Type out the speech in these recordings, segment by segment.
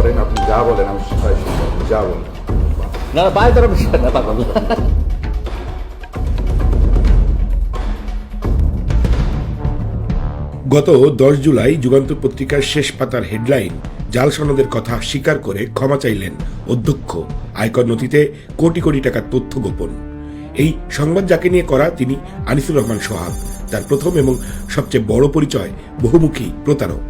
করেন, আপনি যা বলেন আমি তাই শুনবো, আপনি যা বলেন। না বাইরে ধরার বিষয় না পাগল। গত 10 জুলাই যুগান্তর পত্রিকার শেষ পাতার হেডলাইন, জাল সনদের কথা স্বীকার করে ক্ষমা চাইলেন অধ্যক্ষ, আয়কর নথিতে কোটি কোটি টাকার তথ্য গোপন। এই সংবাদ যাকে নিয়ে করা তিনি আনিসুর রহমান সোহাগ। তার প্রথম এবং সবচেয়ে বড় পরিচয় বহুমুখী প্রতারক।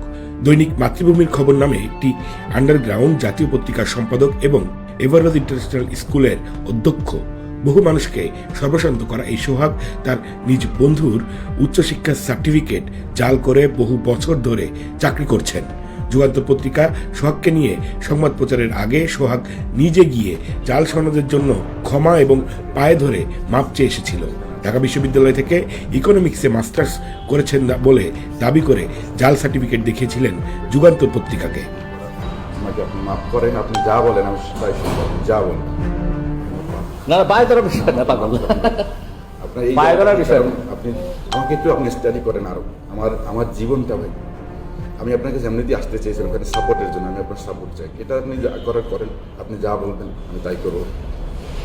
দৈনিক মাতৃভূমির খবর নামে একটি আন্ডারগ্রাউন্ড জাতীয় পত্রিকার সম্পাদক এবং এভারোজ ইন্টারন্যাশনাল স্কুলের অধ্যক্ষ। বহু মানুষকে সর্বশান্ত করা এই সোহাগ তার নিজ বন্ধুর উচ্চশিক্ষার সার্টিফিকেট জাল করে বহু বছর ধরে চাকরি করছেন। যুগান্তর পত্রিকা সোহাগকে নিয়ে সংবাদ প্রচারের আগে সোহাগ নিজে গিয়ে জাল সনদের জন্য ক্ষমা এবং পায়ে ধরে মাপ চেয়ে এসেছিল। ঢাকা বিশ্ববিদ্যালয় থেকে ইকোনমিক্সে মাস্টার্স করেছেন বলে দাবি করে জাল সার্টিফিকেট দেখিয়েছিলেন যুগান্তর পত্রিকাকে। আমাকে আপনি মাফ করেন, আপনি যা বলেন আমি তাই শুনবো, আপনি যা বলেন। না বাইরে ধরার বিষয় না পাগল। আপনার এই বাইরে ধরার বিষয় না। আপনি আমাকে একটু আপনি স্টাডি করেন আরো, আমার জীবনটা ভাই। আমি আপনাকে যেমনিতে আসতে চেয়েছিলাম ওখানে সাপোর্টের জন্য, আমি আপনার সাপোর্ট চাই। এটা আপনি যা করার করেন, আপনি যা বলবেন আমি তাই করবো।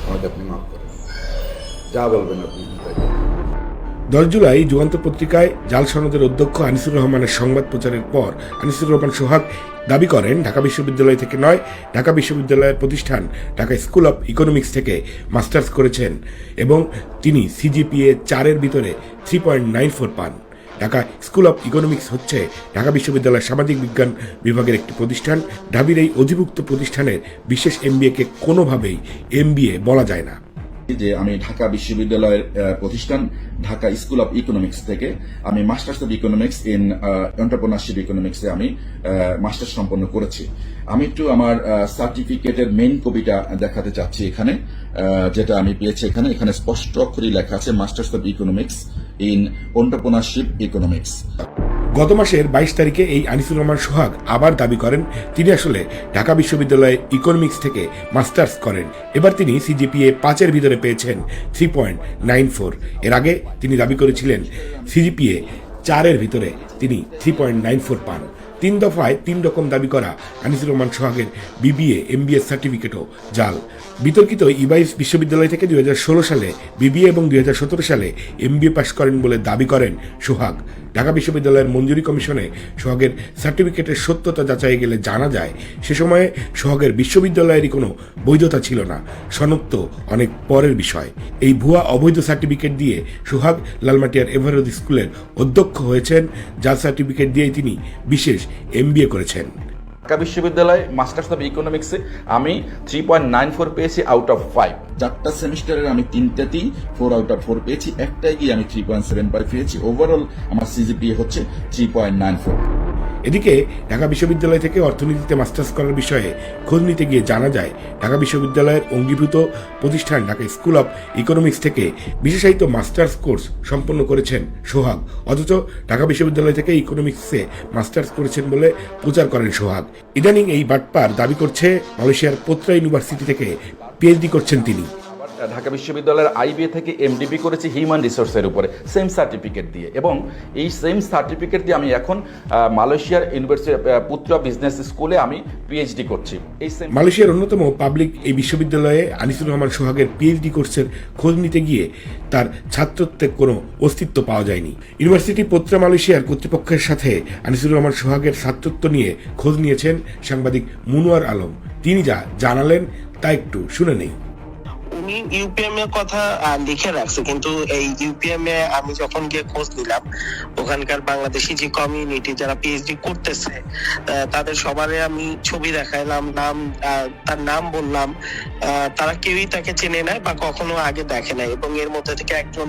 আমাকে আপনি মাফ করেন, যা বলবেন আপনি তাই করবেন। 10 জুলাই যুগান্তর পত্রিকায় জাল সনদের অধ্যক্ষ আনিসুর রহমানের সংবাদ প্রচারের পর আনিসুর রহমান সোহাগ দাবি করেন ঢাকা বিশ্ববিদ্যালয় থেকে নয়, ঢাকা বিশ্ববিদ্যালয়ের প্রতিষ্ঠান ঢাকা স্কুল অব ইকোনমিক্স থেকে মাস্টার্স করেছেন এবং তিনি সিজিপিএ 4-এর ভিতরে 3.94 পান। ঢাকা স্কুল অব ইকোনমিক্স হচ্ছে ঢাকা বিশ্ববিদ্যালয়ের সামাজিক বিজ্ঞান বিভাগের একটি প্রতিষ্ঠান। ঢাবির এই অধিভুক্ত প্রতিষ্ঠানের বিশেষ এমবিএকে কোনোভাবেই এমবিএ বলা যায় না। যে আমি ঢাকা বিশ্ববিদ্যালয়ের প্রতিষ্ঠান ঢাকা স্কুল অফ ইকোনমিক্স থেকে আমি masters of economics in entrepreneurship ইকোনমিক্সে আমি মাস্টার্স সম্পন্ন করেছি। আমি একটু আমার সার্টিফিকেটের মেইন কপিটা দেখাতে চাচ্ছি এখানে, যেটা আমি পেয়েছি। এখানে স্পষ্ট অক্ষরে লেখা আছে masters of economics in entrepreneurship economics. গত মাসের 22 তারিখে এই আনিসুর রহমান সোহাগ আবার দাবি করেন তিনি আসলে ঢাকা বিশ্ববিদ্যালয়ে ইকোনমিক্স থেকে মাস্টার্স করেন। এবার তিনি সিজিপিএ 5-এর ভিতরে পেয়েছেন 3.94। এর আগে তিনি দাবি করেছিলেন সিজিপিএ 4-এর ভিতরে তিনি 3.94 পান। 3 দফায় 3 রকম দাবি করা আনিসুর রহমান সোহাগের বিবিএ এমবিএ সার্টিফিকেটও জাল। বিতর্কিত ইবাইস বিশ্ববিদ্যালয় থেকে 2016 সালে বিবিএ এবং 2017 সালে এমবিএ পাশ করেন বলে দাবি করেন সোহাগ। ঢাকা বিশ্ববিদ্যালয়ের মঞ্জুরি কমিশনে সোহাগের সার্টিফিকেটের সত্যতা যাচাই গেলে জানা যায় সে সময়ে সোহাগের বিশ্ববিদ্যালয়েরই কোনো বৈধতা ছিল না, সনদ তো অনেক পরের বিষয়। এই ভুয়া অবৈধ সার্টিফিকেট দিয়ে সোহাগ লালমাটিয়ার এভারোজ স্কুলের অধ্যক্ষ হয়েছেন, যার সার্টিফিকেট দিয়েই তিনি বিশেষ এমবিএ করেছেন। ঢাকা বিশ্ববিদ্যালয় মাস্টার্স অফ ইকোনমিক্সে আমি 3.94 পেয়েছি আউট অফ 5। 4টা সেমিস্টারের আমি 3টাতেই 4 আউট অফ 4 পেয়েছি, একটাই গিয়ে আমি 3.75 পেয়েছি। ওভারঅল আমার সিজিপিএ হচ্ছে 3.94। এদিকে ঢাকা বিশ্ববিদ্যালয় থেকে অর্থনীতিতে মাস্টার্স করার বিষয়ে খোঁজ নিতে গিয়ে জানা যায় ঢাকা বিশ্ববিদ্যালয়ের অঙ্গীভূত প্রতিষ্ঠান ঢাকা স্কুল অব ইকোনমিক্স থেকে বিশেষায়িত মাস্টার্স কোর্স সম্পন্ন করেছেন সোহাগ, অথচ ঢাকা বিশ্ববিদ্যালয় থেকে ইকোনমিক্সে মাস্টার্স করেছেন বলে প্রচার করেন সোহাগ। ইদানিং এই বাটপার দাবি করছে মালয়েশিয়ার পোত্রা ইউনিভার্সিটি থেকে পিএইচডি করছেন তিনি। ঢাকা বিশ্ববিদ্যালয়ের আইবিএ থেকে এমডিবি করেছি হিউম্যান রিসোর্সের উপরে সেম সার্টিফিকেট দিয়ে, এবং এই সেম সার্টিফিকেট দিয়ে আমি এখন মালয়েশিয়ার ইউনিভার্সিটি পুত্রা বিজনেস স্কুলে আমি পিএইচডি করছি। এই সেম মালয়েশিয়ার অন্যতম পাবলিক এই বিশ্ববিদ্যালয়ে আনিসুর রহমান সোহাগের পিএইচডি কোর্সের খোঁজ নিতে গিয়ে তার ছাত্রত্বের কোনো অস্তিত্ব পাওয়া যায়নি। ইউনিভার্সিটি পোত্রা মালয়েশিয়ার কর্তৃপক্ষের সাথে আনিসুর রহমান সোহাগের ছাত্রত্ব নিয়ে খোঁজ নিয়েছেন সাংবাদিক মুনোয়ার আলম। তিনি যা জানালেন তা একটু শুনে নেই। উনি ইউপিএম এর কথা লিখে রাখছে, কিন্তু এই ইউপিএম এ আমি যখন গিয়ে খোঁজ নিলাম ওখানকার বাংলাদেশি যে কমিউনিটি যারা পিএইচডি করতেছে তাদের সবারই আমি ছবি দেখাইলাম, তার নাম বললাম, তারা কেউই তাকে চেনে নাই বা কখনো আগে দেখে নাই। এবং এর মধ্যে থেকে একজন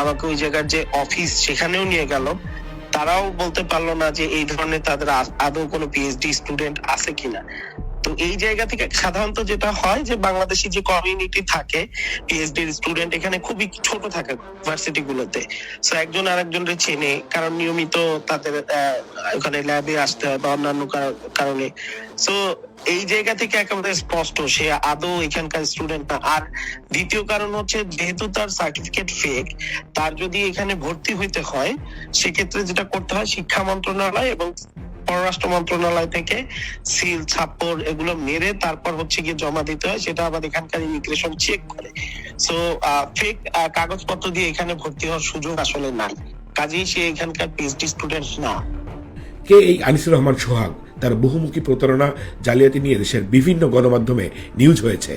আমাকে ওই জায়গার যে অফিস সেখানেও নিয়ে গেল, তারাও বলতে পারলো না যে এই ধরনের তাদের আদৌ কোনো পিএইচডি স্টুডেন্ট আছে কিনা। তো এই জায়গা থেকে সাধারণত যেটা হয় যে বাংলাদেশি যে কমিউনিটি থাকে পিএইচডি স্টুডেন্ট এখানে খুবই ছোট থাকে ইউনিভার্সিটি গুলোতে, সো একজন আরেকজনের চেনে, কারণ নিয়মিত তাদের ওখানে ল্যাবে আসতে হয় বা অন্যান্য কারণে। সো এই জায়গা থেকে একেবারে স্পষ্ট সে আদৌ এখানকার স্টুডেন্ট না। আর দ্বিতীয় কারণ হচ্ছে যেহেতু তার সার্টিফিকেট ফেক, তার যদি এখানে ভর্তি হইতে হয় সেক্ষেত্রে যেটা করতে হয় শিক্ষা মন্ত্রণালয় এবং পররাষ্ট্র মন্ত্রণালয় থেকে সিল ছাপ্পর এগুলো মেরে তারপর হচ্ছে গিয়ে জমা দিতে হয়, সেটা আবার এখানকার ইমিগ্রেশন চেক করে। সো ফেক কাগজপত্র দিয়ে এখানে ভর্তি হওয়ার সুযোগ আসলে নাই, কাজেই সে এখানকার পিএইচডি স্টুডেন্ট না। কে এই আনিসুর রহমান সোহাগ? তার বহুমুখী প্রতারণা, জালিয়াতি নিয়ে দেশের বিভিন্ন গণমাধ্যমে নিউজ হয়েছে।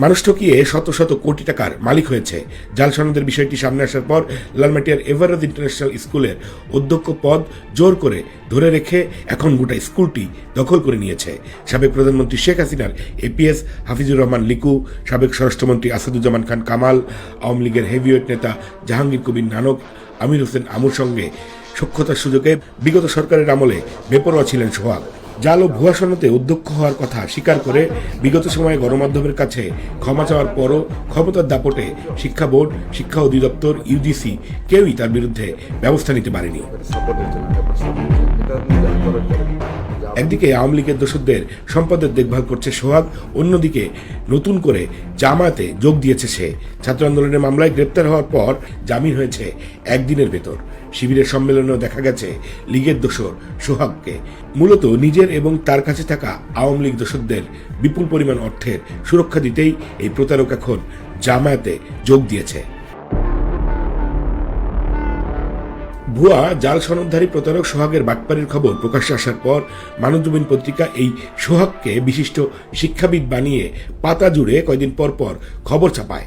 মানুষ ঠকিয়ে শত শত কোটি টাকার মালিক হয়েছে। জাল সনদের বিষয়টি সামনে আসার পর লালমাটিয়ার এভারেজ ইন্টারন্যাশনাল স্কুলের অধ্যক্ষ পদ জোর করে ধরে রেখে এখন গোটা স্কুলটি দখল করে নিয়েছে। সাবেক প্রধানমন্ত্রী শেখ হাসিনার এপিএস হাফিজুর রহমান লিকু, সাবেক স্বরাষ্ট্রমন্ত্রী আসাদুজ্জামান খান কামাল, আওয়ামী লীগের হেভিওয়েট নেতা জাহাঙ্গীর কবির নানক, আমির হোসেন আমুর সঙ্গে সখ্যতার সুযোগে বিগত সরকারের আমলে বেপরোয়া ছিলেন সোহাগ। জাল ও ভুয়া সনদে অধ্যক্ষ হওয়ার কথা স্বীকার করে বিগত সময়ে গণমাধ্যমের কাছে ক্ষমা চাওয়ার পরও ক্ষমতার দাপটে শিক্ষা বোর্ড, শিক্ষা অধিদপ্তর, ইউজিসি কেউই তার বিরুদ্ধে ব্যবস্থা নিতে পারেনি। সাপোর্টের জন্য আমি আপনার সাপোর্ট চাই। এটা আপনি যা করার করেন। একদিকে আওয়ামী লীগের দোসরদের সম্পদের দেখভাল করছে সোহাগ, অন্যদিকে নতুন করে জামায়াতে যোগ দিয়েছে সে। ছাত্র আন্দোলনের মামলায় গ্রেপ্তার হওয়ার পর জামিন হয়েছে একদিনের ভেতর। শিবিরের সম্মেলনেও দেখা গেছে লীগের দোসর সোহাগকে। মূলত নিজের এবং তার কাছে থাকা আওয়ামী লীগ দোসরদের বিপুল পরিমাণ অর্থের সুরক্ষা দিতেই এই প্রতারক এখন জামায়াতে যোগ দিয়েছে। ভুয়া জাল সনদধারী প্রতারক সোহাগের বাটপাড়ির খবর প্রকাশ্যে আসার পর মানবজমিন পত্রিকা এই সোহাগকে বিশিষ্ট শিক্ষাবিদ বানিয়ে পাতা জুড়ে কয়দিন পর পর খবর ছাপায়।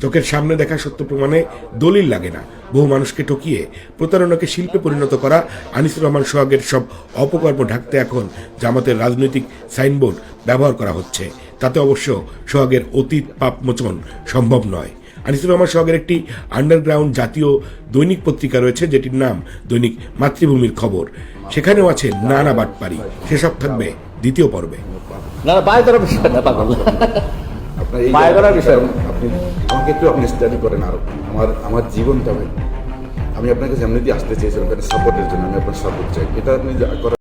চোখের সামনে দেখা সত্য প্রমাণে দলিল লাগে না। বহু মানুষকে ঠকিয়ে প্রতারণাকে শিল্পে পরিণত করা আনিসুর রহমান সোহাগের সব অপকর্ম ঢাকতে এখন জামাতের রাজনৈতিক সাইনবোর্ড ব্যবহার করা হচ্ছে। তাতে অবশ্য সোহাগের অতীত পাপ মোচন সম্ভব নয়। আনিসুর রহমান সোহাগের একটি আন্ডারগ্রাউন্ড জাতীয় দৈনিক পত্রিকা রয়েছে, যেটির নাম দৈনিক মাতৃভূমির খবর। সেখানেও আছে নানা বাটপাড়ি। সেসব থাকবে দ্বিতীয় পর্বে। না না, পায়ে ধরার বিষয় না পাগল। আপনার এই পায়ে ধরার বিষয়। আপনি আমাকে একটু আপনি স্টাডি করেন আরো। আমার জীবনটা ভাই, আমি আপনার কাছে এমনিতেই আসতে চেয়েছিলাম সাপোর্টের জন্য। আমি আপনার সাপোর্ট চাই। এটা আপনি যা করার